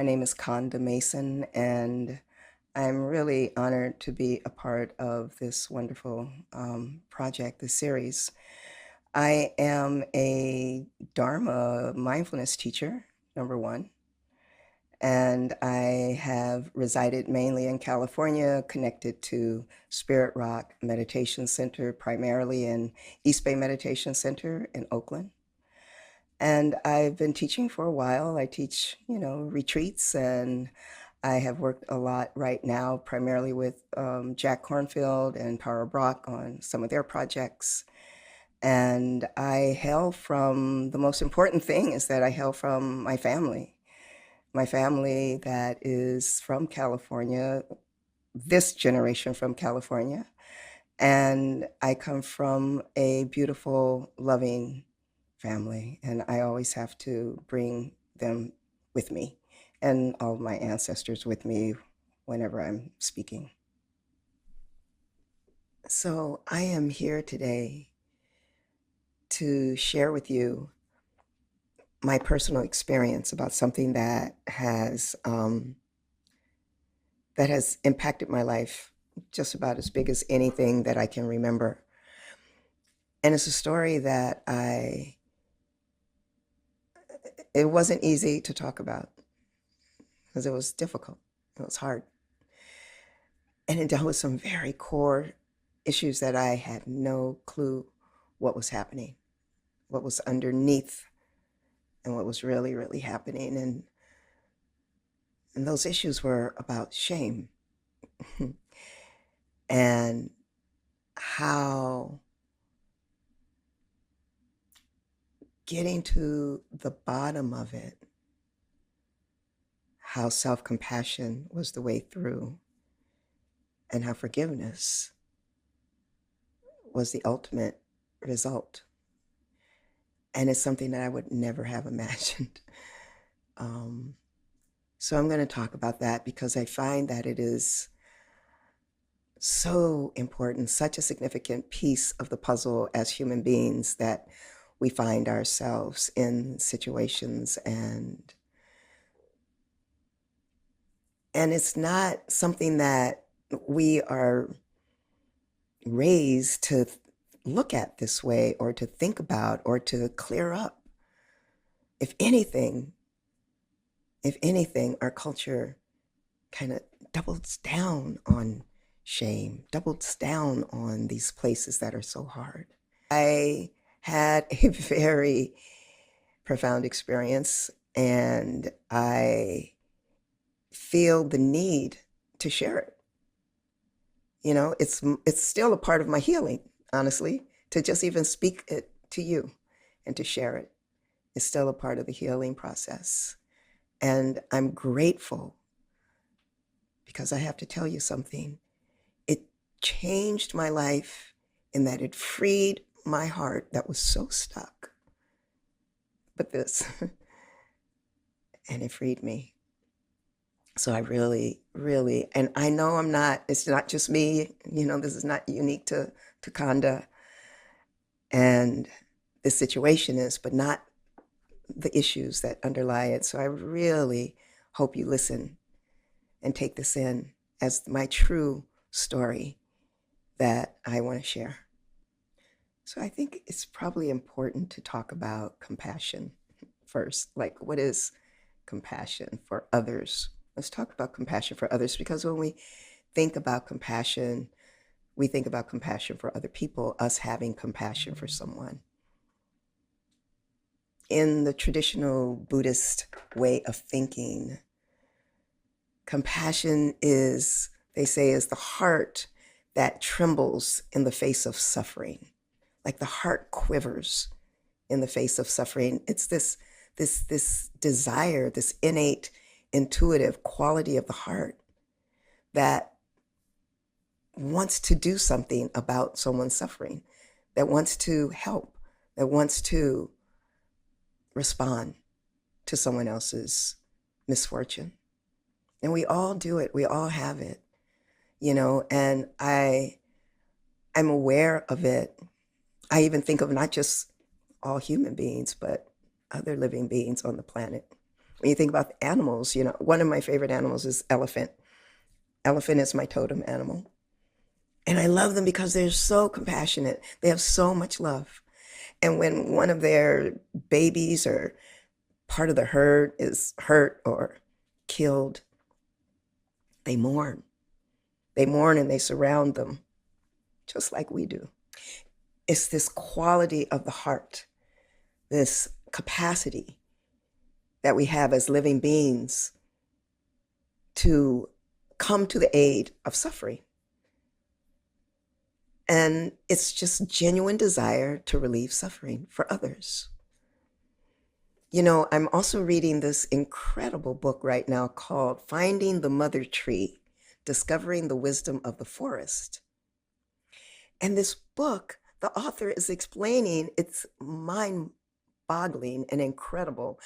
My name is Conda Mason, and I'm really honored to be a part of this wonderful project, this series. I am a Dharma mindfulness teacher, number one, and I have resided mainly in California, connected to Spirit Rock Meditation Center, primarily in East Bay Meditation Center in Oakland. And I've been teaching for a while. I teach, retreats, and I have worked a lot right now, primarily with Jack Kornfield and Tara Brock on some of their projects. And I hail from, the most important thing is that I hail from my family that is from California, this generation from California. And I come from a beautiful, loving family, and I always have to bring them with me and all of my ancestors with me whenever I'm speaking. So I am here today to share with you my personal experience about something that has impacted my life just about as big as anything that I can remember. And it's a story that it wasn't easy to talk about because it was difficult. It was hard. And it dealt with some very core issues that I had no clue what was happening, what was underneath, and what was really, really happening. And those issues were about shame and how getting to the bottom of it, how self-compassion was the way through, and how forgiveness was the ultimate result. And it's something that I would never have imagined. So I'm going to talk about that because I find that it is so important, such a significant piece of the puzzle as human beings, that we find ourselves in situations and it's not something that we are raised to look at this way or to think about or to clear up. If anything, our culture kind of doubles down on shame, doubles down on these places that are so hard. I had a very profound experience, and I feel the need to share it. It's still a part of my healing, honestly, to just even speak it to you and to share it is still a part of the healing process. And I'm grateful because I have to tell you something. It changed my life in that it freed my heart that was so stuck. But this, and it freed me. So I really, really, and I know it's not just me, this is not unique to Kanda. And the situation is, but not the issues that underlie it. So I really hope you listen and take this in as my true story that I want to share. So I think it's probably important to talk about compassion first. Like, what is compassion for others? Let's talk about compassion for others, because when we think about compassion, we think about compassion for other people, us having compassion for someone. In the traditional Buddhist way of thinking, compassion is, they say, is the heart that trembles in the face of suffering. Like the heart quivers in the face of suffering. It's this desire, this innate, intuitive quality of the heart that wants to do something about someone's suffering, that wants to help, that wants to respond to someone else's misfortune. And we all do it. We all have it, and I'm aware of it. I even think of not just all human beings, but other living beings on the planet. When you think about the animals, one of my favorite animals is elephant. Elephant is my totem animal. And I love them because they're so compassionate. They have so much love. And when one of their babies or part of the herd is hurt or killed, they mourn. They mourn and they surround them, just like we do. It's this quality of the heart, this capacity that we have as living beings to come to the aid of suffering. And it's just genuine desire to relieve suffering for others. I'm also reading this incredible book right now called Finding the Mother Tree, Discovering the Wisdom of the Forest. And this book, the author is explaining, it's mind-boggling and incredible,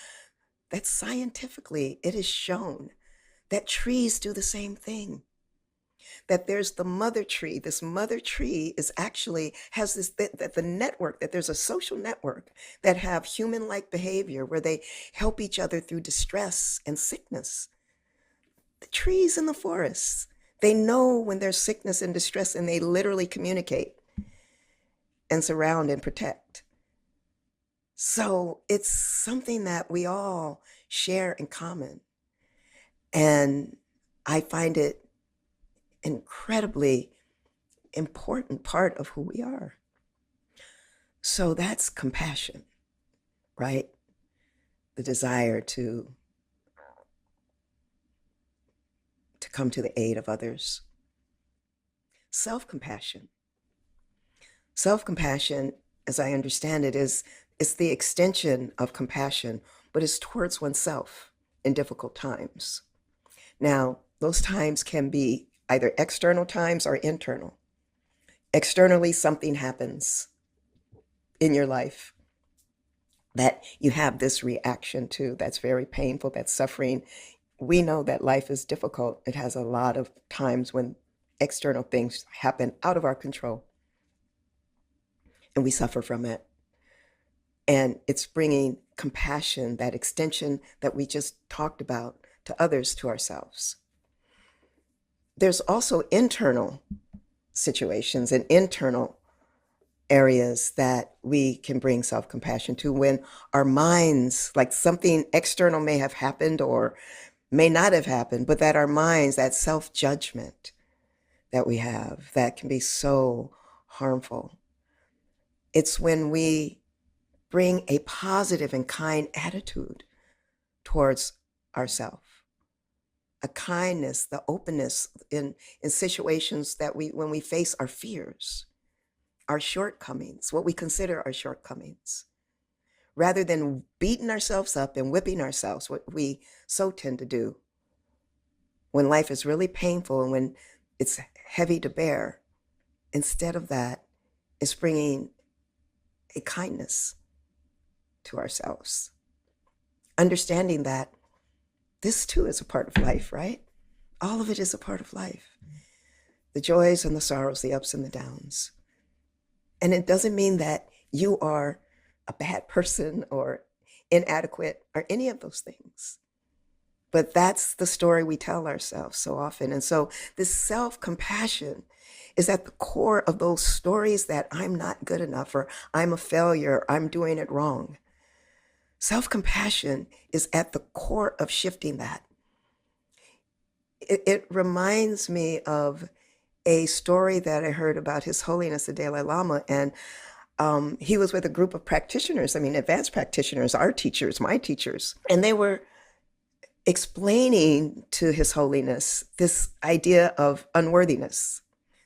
that scientifically it is shown that trees do the same thing. That there's the mother tree. This mother tree is actually has this, that the network, that there's a social network that have human-like behavior where they help each other through distress and sickness. The trees in the forests, they know when there's sickness and distress, and they literally communicate and surround and protect. So it's something that we all share in common. And I find it incredibly important part of who we are. So that's compassion, right? The desire to come to the aid of others. Self-compassion. Self-compassion, as I understand it, is the extension of compassion, but it's towards oneself in difficult times. Now, those times can be either external times or internal. Externally, something happens in your life that you have this reaction to that's very painful, that's suffering. We know that life is difficult. It has a lot of times when external things happen out of our control, and we suffer from it. And it's bringing compassion, that extension that we just talked about, to others, to ourselves. There's also internal situations and internal areas that we can bring self-compassion to when our minds, like something external may have happened or may not have happened, but that our minds, that self-judgment that we have, that can be so harmful. It's when we bring a positive and kind attitude towards ourselves. A kindness, the openness in situations that when we face our fears, our shortcomings, what we consider our shortcomings, rather than beating ourselves up and whipping ourselves, what we so tend to do when life is really painful and when it's heavy to bear. Instead of that, it's bringing a kindness to ourselves, understanding that this too is a part of life, right? All of it is a part of life. The joys and the sorrows, the ups and the downs. And it doesn't mean that you are a bad person or inadequate or any of those things. But that's the story we tell ourselves so often. And so this self-compassion is at the core of those stories that I'm not good enough, or I'm a failure, I'm doing it wrong. Self-compassion is at the core of shifting that. It reminds me of a story that I heard about His Holiness the Dalai Lama, and he was with a group of practitioners, advanced practitioners, our teachers, my teachers, and they were explaining to His Holiness this idea of unworthiness,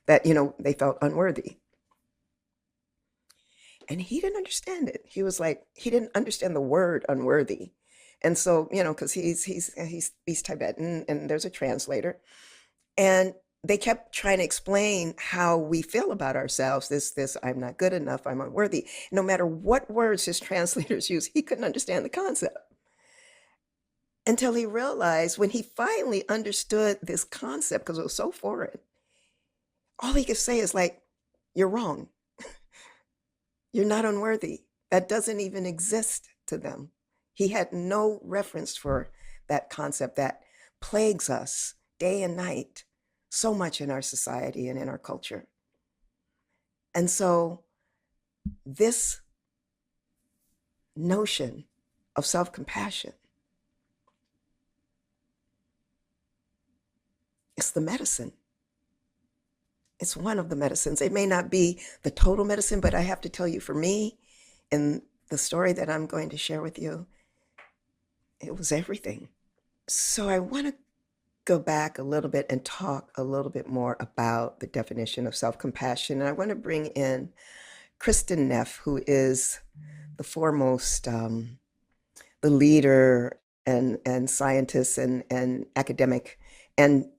that, they felt unworthy. And he didn't understand it. He was like, he didn't understand the word unworthy. And so, because he's Tibetan and there's a translator. And they kept trying to explain how we feel about ourselves. This, I'm not good enough, I'm unworthy. No matter what words his translators used, he couldn't understand the concept. Until he realized, when he finally understood this concept, because it was so foreign, all he could say is like, you're wrong. You're not unworthy. That doesn't even exist to them. He had no reference for that concept that plagues us day and night so much in our society and in our culture. And so this notion of self-compassion is the medicine. It's one of the medicines. It may not be the total medicine, but I have to tell you, for me, in the story that I'm going to share with you, it was everything. So I want to go back a little bit and talk a little bit more about the definition of self-compassion. And I want to bring in Kristin Neff, who is the foremost, the leader and scientist and academic and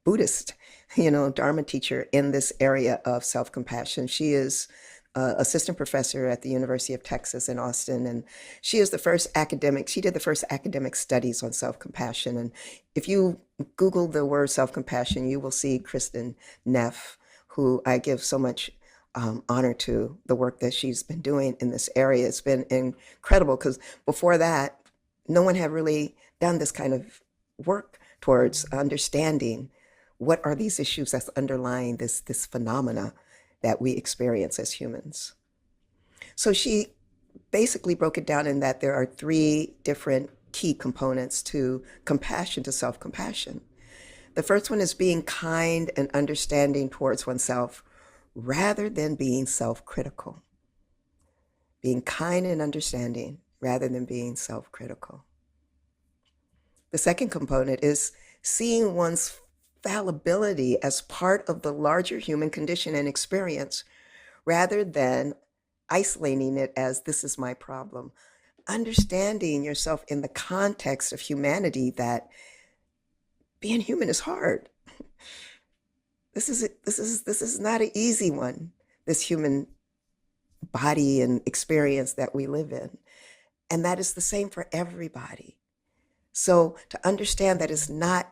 Buddhist, Dharma teacher in this area of self-compassion. She is assistant professor at the University of Texas in Austin, and she did the first academic studies on self-compassion. And if you Google the word self-compassion, you will see Kristin Neff, who I give so much honor to the work that she's been doing in this area. It's been incredible, because before that, no one had really done this kind of work towards understanding what are these issues that's underlying this phenomena that we experience as humans. So she basically broke it down in that there are three different key components to compassion, to self-compassion. The first one is being kind and understanding towards oneself rather than being self-critical. Being kind and understanding rather than being self-critical. The second component is seeing one's fallibility as part of the larger human condition and experience, rather than isolating it as this is my problem. Understanding yourself in the context of humanity, that being human is hard. This is not an easy one, this human body and experience that we live in. And that is the same for everybody. So to understand that it's not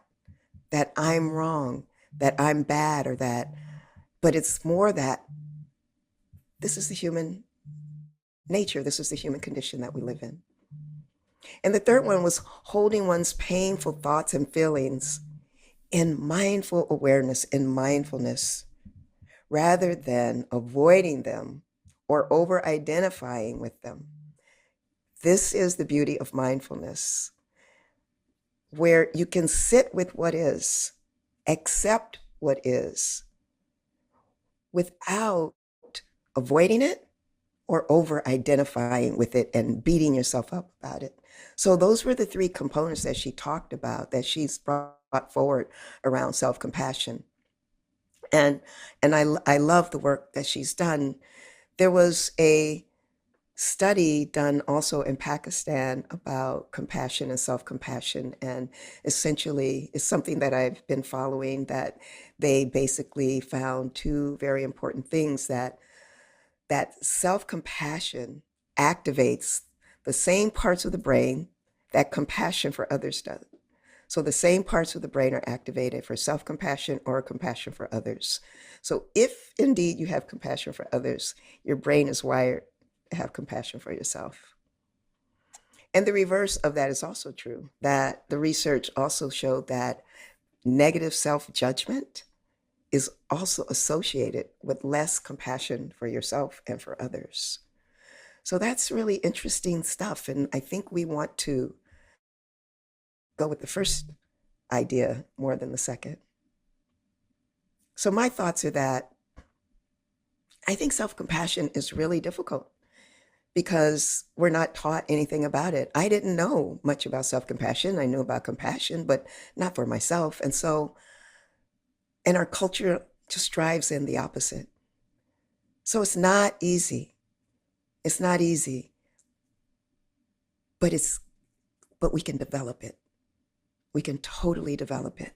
that I'm wrong, that I'm bad, or that, but it's more that this is the human nature, this is the human condition that we live in. And the third one was holding one's painful thoughts and feelings in mindful awareness, in mindfulness, rather than avoiding them or over-identifying with them. This is the beauty of mindfulness, where you can sit with what is, accept what is, without avoiding it or over-identifying with it and beating yourself up about it. So those were the three components that she talked about, that she's brought forward around self-compassion. And I love the work that she's done. There was a study done also in Pakistan about compassion and self-compassion, and essentially it's something that I've been following, that they basically found two very important things: that self-compassion activates the same parts of the brain that compassion for others does. So the same parts of the brain are activated for self-compassion or compassion for others. So if indeed you have compassion for others, your brain is wired to have compassion for yourself. And the reverse of that is also true, that the research also showed that negative self-judgment is also associated with less compassion for yourself and for others. So that's really interesting stuff. And I think we want to go with the first idea more than the second. So my thoughts are that I think self-compassion is really difficult because we're not taught anything about it. I didn't know much about self-compassion. I knew about compassion, but not for myself. And so, and our culture just drives in the opposite. So it's not easy. It's not easy, but we can develop it. We can totally develop it.